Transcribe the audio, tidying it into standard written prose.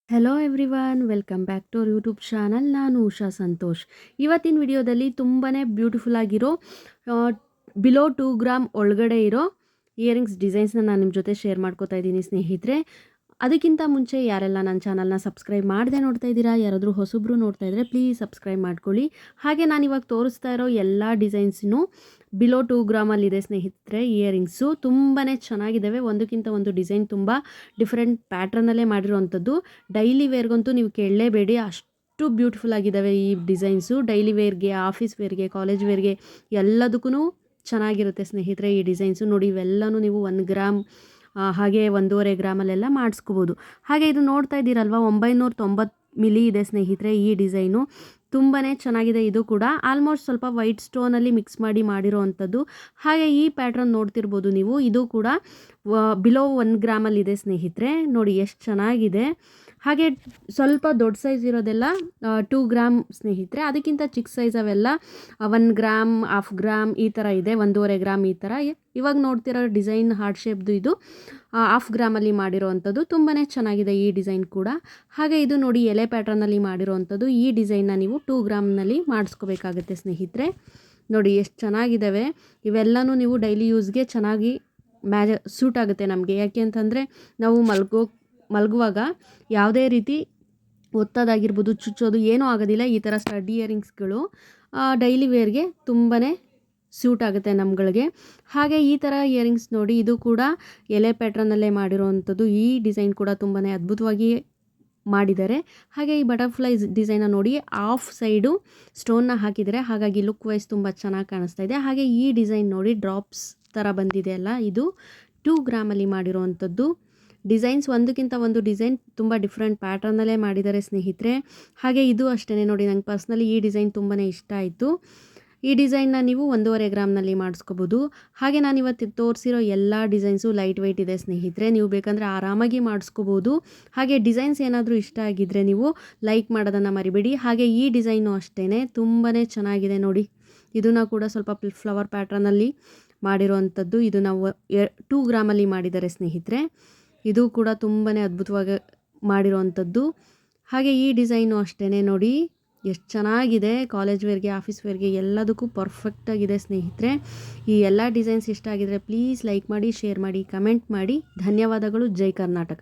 Hello everyone, welcome back to our YouTube channel. ನಾನು ಉಷಾ ಸಂತೋಷ್. ಇವತ್ತಿನ ವಿಡಿಯೋದಲ್ಲಿ ತುಂಬಾ ಬ್ಯೂಟಿಫುಲ್ ಆಗಿರೋ ಬಿಲೋ 2 ಗ್ರಾಮ್ ಒಳಗಡೆ ಇರೋ ಇಯರಿಂಗ್ಸ್ ಡಿಸೈನ್ಸ್ನ ನಾನು ನಿಮ್ಮ ಜೊತೆ ಶೇರ್ ಮಾಡ್ಕೋತಾ ಇದ್ದೀನಿ ಸ್ನೇಹಿತರೆ. ಅದಕ್ಕಿಂತ ಮುಂಚೆ ಯಾರೆಲ್ಲ ನನ್ನ ಚಾನಲ್ನ ಸಬ್ಸ್ಕ್ರೈಬ್ ಮಾಡದೆ ನೋಡ್ತಾ ಇದ್ದೀರಾ, ಯಾರಾದರೂ ಹೊಸಬ್ರು ನೋಡ್ತಾ ಇದ್ದರೆ ಪ್ಲೀಸ್ ಸಬ್ಸ್ಕ್ರೈಬ್ ಮಾಡ್ಕೊಳ್ಳಿ. ಹಾಗೆ ನಾನಿವಾಗ ತೋರಿಸ್ತಾ ಇರೋ ಎಲ್ಲ ಡಿಸೈನ್ಸ್ನು ಬಿಲೋ 2 ಗ್ರಾಮಲ್ಲಿದೆ ಸ್ನೇಹಿತರೆ. ಇಯರಿಂಗ್ಸು ತುಂಬಾ ಚೆನ್ನಾಗಿದ್ದಾವೆ. ಒಂದಕ್ಕಿಂತ ಒಂದು ಡಿಸೈನ್ ತುಂಬ ಡಿಫ್ರೆಂಟ್ ಪ್ಯಾಟ್ರನಲ್ಲೇ ಮಾಡಿರೋವಂಥದ್ದು. ಡೈಲಿ ವೇರ್ಗಂತೂ ನೀವು ಕೇಳಲೇಬೇಡಿ, ಅಷ್ಟು ಬ್ಯೂಟಿಫುಲ್ ಆಗಿದ್ದಾವೆ ಈ ಡಿಸೈನ್ಸು. ಡೈಲಿ ವೇರ್ಗೆ, ಆಫೀಸ್ ವೇರ್ಗೆ, ಕಾಲೇಜ್ ವೇರ್ಗೆ ಎಲ್ಲದಕ್ಕೂ ಚೆನ್ನಾಗಿರುತ್ತೆ ಸ್ನೇಹಿತರೆ ಈ ಡಿಸೈನ್ಸು. ನೋಡಿ, ಇವೆಲ್ಲನೂ ನೀವು 1 ಗ್ರಾಮ್ ಹಾಗೆ 1.5 ಗ್ರಾಮಲ್ಲೆಲ್ಲ ಮಾಡಿಸ್ಕೋಬೋದು. ಹಾಗೆ ಇದು ನೋಡ್ತಾ ಇದ್ದೀರಲ್ವ, 990 ಮಿಲಿ ಇದೆ ಸ್ನೇಹಿತರೆ ಈ ಡಿಸೈನು. ತುಂಬಾ ಚೆನ್ನಾಗಿದೆ. ಇದು ಕೂಡ ಆಲ್ಮೋಸ್ಟ್ ಸ್ವಲ್ಪ ವೈಟ್ ಸ್ಟೋನಲ್ಲಿ ಮಿಕ್ಸ್ ಮಾಡಿ ಮಾಡಿರೋ ಅಂಥದ್ದು. ಹಾಗೆ ಈ ಪ್ಯಾಟ್ರನ್ ನೋಡ್ತಿರ್ಬೋದು ನೀವು, ಇದು ಕೂಡ ಬಿಲೋ 1 ಗ್ರಾಮಲ್ಲಿದೆ ಸ್ನೇಹಿತರೆ. ನೋಡಿ ಎಷ್ಟು ಚೆನ್ನಾಗಿದೆ. ಹಾಗೆ ಸ್ವಲ್ಪ ದೊಡ್ಡ ಸೈಜ್ ಇರೋದೆಲ್ಲ 2 ಗ್ರಾಮ್ ಸ್ನೇಹಿತರೆ. ಅದಕ್ಕಿಂತ ಚಿಕ್ಕ ಸೈಜ್ ಅವೆಲ್ಲ 1 ಗ್ರಾಮ್, ಹಾಫ್ ಗ್ರಾಮ್ ಈ ಥರ ಇದೆ, 1.5 ಗ್ರಾಮ್ ಈ ಥರ. ಇವಾಗ ನೋಡ್ತಿರೋ ಡಿಸೈನ್ ಹಾರ್ಟ್ ಶೇಪ್ದು ಇದು ಹಾಫ್ ಗ್ರಾಮಲ್ಲಿ ಮಾಡಿರೋ ಅಂಥದ್ದು. ತುಂಬಾ ಚೆನ್ನಾಗಿದೆ ಈ ಡಿಸೈನ್ ಕೂಡ. ಹಾಗೆ ಇದು ನೋಡಿ ಎಲೆ ಪ್ಯಾಟ್ರನಲ್ಲಿ ಮಾಡಿರೋ ಅಂಥದ್ದು. ಈ ಡಿಸೈನ್ನ ನೀವು 2 ಗ್ರಾಮ್ನಲ್ಲಿ ಮಾಡಿಸ್ಕೋಬೇಕಾಗುತ್ತೆ ಸ್ನೇಹಿತರೆ. ನೋಡಿ ಎಷ್ಟು ಚೆನ್ನಾಗಿದ್ದಾವೆ. ಇವೆಲ್ಲನೂ ನೀವು ಡೈಲಿ ಯೂಸ್ಗೆ ಚೆನ್ನಾಗಿ ಸೂಟ್ ಆಗುತ್ತೆ ನಮಗೆ. ಯಾಕೆ ಅಂತಂದರೆ ನಾವು ಮಲಗುವಾಗ ಯಾವುದೇ ರೀತಿ ಒತ್ತೋದಾಗಿರ್ಬೋದು, ಚುಚ್ಚೋದು ಏನೂ ಆಗೋದಿಲ್ಲ. ಈ ಥರ ಸ್ಟಡ್ ಇಯರಿಂಗ್ಸ್ಗಳು ಡೈಲಿ ವೇರ್ಗೆ ತುಂಬಾ ಸ್ಯೂಟ್ ಆಗುತ್ತೆ ನಮ್ಗಳಿಗೆ. ಹಾಗೆ ಈ ಥರ ಇಯರಿಂಗ್ಸ್ ನೋಡಿ, ಇದು ಕೂಡ ಎಲೆ ಪ್ಯಾಟ್ರನಲ್ಲೇ ಮಾಡಿರೋವಂಥದ್ದು. ಈ ಡಿಸೈನ್ ಕೂಡ ತುಂಬಾ ಅದ್ಭುತವಾಗಿ ಮಾಡಿದ್ದಾರೆ. ಹಾಗೆ ಈ ಬಟರ್ಫ್ಲೈ ಡಿಸೈನ ನೋಡಿ, ಆಫ್ ಸೈಡು ಸ್ಟೋನ್ನ ಹಾಕಿದರೆ, ಹಾಗಾಗಿ ಲುಕ್ ವೈಸ್ ತುಂಬ ಚೆನ್ನಾಗಿ ಕಾಣಿಸ್ತಾ ಇದೆ. ಹಾಗೆ ಈ ಡಿಸೈನ್ ನೋಡಿ, ಡ್ರಾಪ್ಸ್ ಥರ ಬಂದಿದೆ ಅಲ್ಲ, ಇದು 2 ಗ್ರಾಮಲ್ಲಿ ಮಾಡಿರೋವಂಥದ್ದು. ಡಿಸೈನ್ಸ್ ಒಂದಕ್ಕಿಂತ ಒಂದು ಡಿಸೈನ್ ತುಂಬ ಡಿಫ್ರೆಂಟ್ ಪ್ಯಾಟ್ರನ್ನಲ್ಲೇ ಮಾಡಿದ್ದಾರೆ ಸ್ನೇಹಿತರೆ. ಹಾಗೆ ಇದು ಅಷ್ಟೇ ನೋಡಿ, ನಂಗೆ ಪರ್ಸ್ನಲಿ ಈ ಡಿಸೈನ್ ತುಂಬಾ ಇಷ್ಟ ಆಯಿತು. ಈ ಡಿಸೈನ್ನ ನೀವು 1.5 ಗ್ರಾಮ್ನಲ್ಲಿ ಮಾಡಿಸ್ಕೋಬೋದು. ಹಾಗೆ ನಾನು ಇವತ್ತು ತೋರಿಸಿರೋ ಎಲ್ಲ ಡಿಸೈನ್ಸು ಲೈಟ್ ವೆಯ್ಟ್ ಇದೆ ಸ್ನೇಹಿತರೆ. ನೀವು ಬೇಕಂದರೆ ಆರಾಮಾಗಿ ಮಾಡಿಸ್ಕೋಬೋದು. ಹಾಗೆ ಡಿಸೈನ್ಸ್ ಏನಾದರೂ ಇಷ್ಟ ಆಗಿದ್ದರೆ ನೀವು ಲೈಕ್ ಮಾಡೋದನ್ನು ಮರಿಬೇಡಿ. ಹಾಗೆ ಈ ಡಿಸೈನು ಅಷ್ಟೇ ತುಂಬಾ ಚೆನ್ನಾಗಿದೆ ನೋಡಿ. ಇದನ್ನು ಕೂಡ ಸ್ವಲ್ಪ ಫ್ಲವರ್ ಪ್ಯಾಟ್ರನಲ್ಲಿ ಮಾಡಿರೋವಂಥದ್ದು. ಇದು ನಾವು 2 ಗ್ರಾಮಲ್ಲಿ ಮಾಡಿದ್ದಾರೆ ಸ್ನೇಹಿತರೆ. ಇದು ಕೂಡ ತುಂಬಾ ಅದ್ಭುತವಾಗಿ ಮಾಡಿರೋವಂಥದ್ದು. ಹಾಗೆ ಈ ಡಿಸೈನು ಅಷ್ಟೇ ನೋಡಿ, ಎಷ್ಟು ಚೆನ್ನಾಗಿದೆ. ಕಾಲೇಜ್ ವೇರ್ಗೆ, ಆಫೀಸ್ ವೇರ್ಗೆ ಎಲ್ಲದಕ್ಕೂ ಪರ್ಫೆಕ್ಟಾಗಿದೆ ಸ್ನೇಹಿತರೆ. ಈ ಎಲ್ಲ ಡಿಸೈನ್ಸ್ ಇಷ್ಟ ಆಗಿದರೆ ಪ್ಲೀಸ್ ಲೈಕ್ ಮಾಡಿ, ಶೇರ್ ಮಾಡಿ, ಕಮೆಂಟ್ ಮಾಡಿ. ಧನ್ಯವಾದಗಳು. ಜೈ ಕರ್ನಾಟಕ.